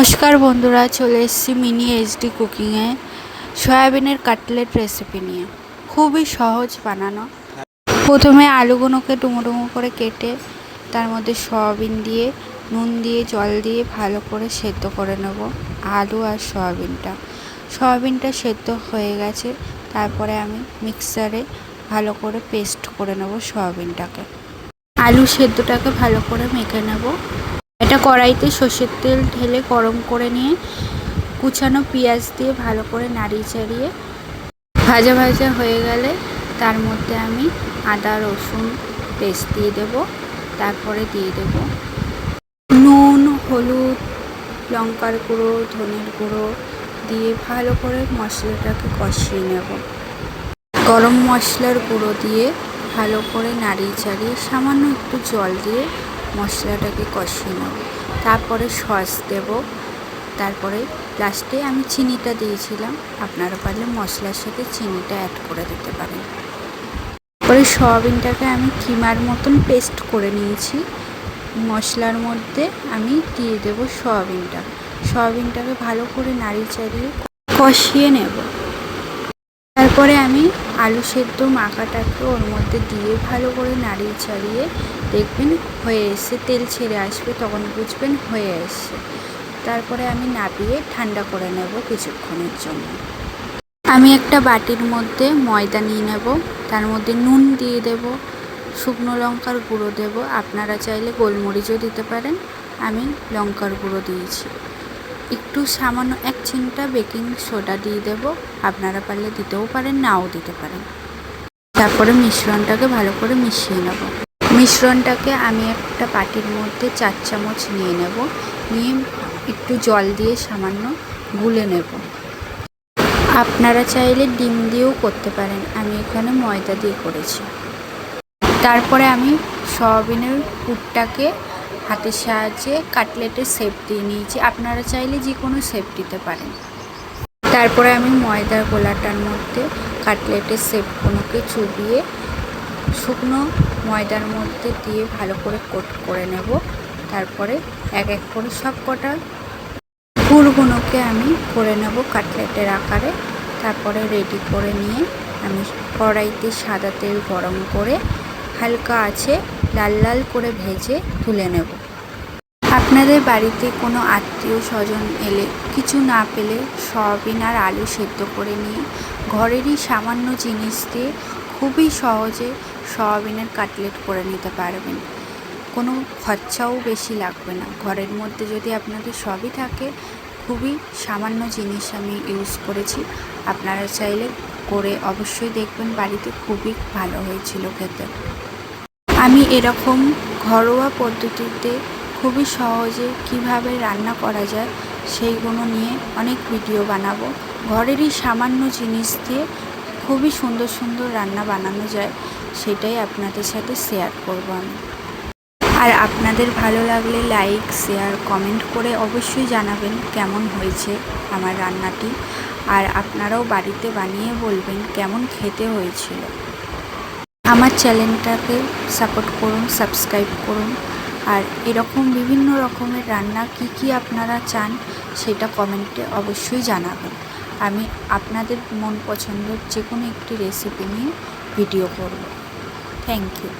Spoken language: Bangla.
নমস্কার বন্ধুরা, চলে এসেছি মিনি এইচডি কুকিংয়ে সয়াবিনের কাটলেট রেসিপি নিয়ে। খুবই সহজ বানানো। প্রথমে আলুগুলোকে ডুমো ডুমো করে কেটে তার মধ্যে সয়াবিন দিয়ে নুন দিয়ে জল দিয়ে ভালো করে সেদ্ধ করে নেব আলু আর সয়াবিনটা সেদ্ধ হয়ে গেছে। তারপরে আমি মিক্সারে ভালো করে পেস্ট করে নেব সয়াবিনটাকে। আলু সেদ্ধটাকে ভালো করে মেখে নেব। এটা কড়াইতে সর্ষের তেল ঢেলে গরম করে নিয়ে কুচানো পেঁয়াজ দিয়ে ভালো করে নাড়িয়ে চাড়িয়ে ভাজা ভাজা হয়ে গেলে তার মধ্যে আমি আদা রসুন পেস্ট দিয়ে দেব। তারপরে দিয়ে দেব নুন, হলুদ, লঙ্কার গুঁড়ো, ধনের গুঁড়ো দিয়ে ভালো করে মশলাটাকে কষিয়ে নেব। গরম মশলার গুঁড়ো দিয়ে ভালো করে নাড়িয়ে চাড়িয়ে সামান্য একটু জল দিয়ে মশলাটাকে কষিয়ে নেব। তারপরে সস দেব। তারপরে লাস্টে আমি চিনিটা দিয়েছিলাম, আপনারা পারলে মশলার সাথে চিনিটা অ্যাড করে দিতে পারেন। তারপরে সয়াবিনটাকে আমি কিমার মতন পেস্ট করে নিয়েছি। মশলার মধ্যে আমি দিয়ে দেব সয়াবিনটাকে ভালো করে নাড়িয়ে চাড়িয়ে কষিয়ে নেব। তারপরে আমি আলু সেদ্ধ মাখাটাকে ওর মধ্যে দিয়ে ভালো করে নাড়িয়ে চাড়িয়ে দেখবেন হয়ে এসে তেল ছেড়ে আসবে, তখন বুঝবেন হয়ে এসছে। তারপরে আমি নামিয়ে ঠান্ডা করে নেব কিছুক্ষণের জন্য। আমি একটা বাটির মধ্যে ময়দা নিয়ে নেব, তার মধ্যে নুন দিয়ে দেব, শুকনো লঙ্কার গুঁড়ো দেব, আপনারা চাইলে গোলমরিচও দিতে পারেন, আমি লঙ্কার গুঁড়ো দিয়েছি। একটু সামান্য 1 চিমটা বেকিং সোডা দিয়ে দেব, আপনারা পারলে দিতেও পারেন, নাও দিতে পারেন। তারপরে মিশ্রণটাকে ভালো করে মিশিয়ে নেব। মিশ্রণটাকে আমি একটা বাটির মধ্যে 4 চামচ নিয়ে নেব, নিয়ে একটু জল দিয়ে সামান্য গুলে নেব। আপনারা চাইলে ডিম দিয়েও করতে পারেন, আমি এখানে ময়দা দিয়ে করেছি। তারপরে আমি সয়াবিনের পুরটাকে হাতের সাহায্যে কাটলেটের শেপ দিয়ে নিয়েছি, আপনারা চাইলে যে কোনো শেপ দিতে পারেন। তারপরে আমি ময়দার গোলাটার মধ্যে কাটলেটের শেপগুলোকে চুবিয়ে শুকনো ময়দার মধ্যে দিয়ে ভালো করে কোট করে নেব। তারপরে এক এক করে সব কটা পুরগুলোকে আমি করে নেব কাটলেটের আকারে। তারপরে রেডি করে নিয়ে আমি কড়াইতে সাদা তেল গরম করে হালকা আছে লাল লাল করে ভেজে তুলে নেব। আপনাদের বাড়িতে কোনো আত্মীয় স্বজন এলে কিছু না পেলে সয়াবিন আর আলু সেদ্ধ করে নিয়ে ঘরেরই সামান্য জিনিস দিয়ে খুবই সহজে সয়াবিনের কাটলেট করে নিতে পারবেন। কোনো খরচাও বেশি লাগবে না। ঘরের মধ্যে যদি আপনাদের সবই থাকে, খুবই সামান্য জিনিস আমি ইউজ করেছি। আপনারা চাইলে করে অবশ্যই দেখবেন, বাড়িতে খুবই ভালো হয়েছিল খেতে। আমি এরকম ঘরোয়া পদ্ধতিতে খুবই সহজে কিভাবে রান্না করা যায় সেইগুলো নিয়ে অনেক ভিডিও বানাবো। ঘরেরই সামান্য জিনিস দিয়ে খুবই সুন্দর সুন্দর রান্না বানানো যায়, সেটাই আপনাদের সাথে শেয়ার করব আমি। আর আপনাদের ভালো লাগলে লাইক, শেয়ার, কমেন্ট করে অবশ্যই জানাবেন কেমন হয়েছে আমার রান্নাটি। আর আপনারাও বাড়িতে বানিয়ে বলবেন কেমন খেতে হয়েছিল। আমার চ্যানেলটাকে সাপোর্ট করুন, সাবস্ক্রাইব করুন। আর এরকম বিভিন্ন রকমের রান্না কি আপনারা চান সেটা কমেন্টে অবশ্যই জানাবেন। আমি আপনাদের মন পছন্দের যে কোনো একটি রেসিপি নিয়ে ভিডিও করব। Thank you.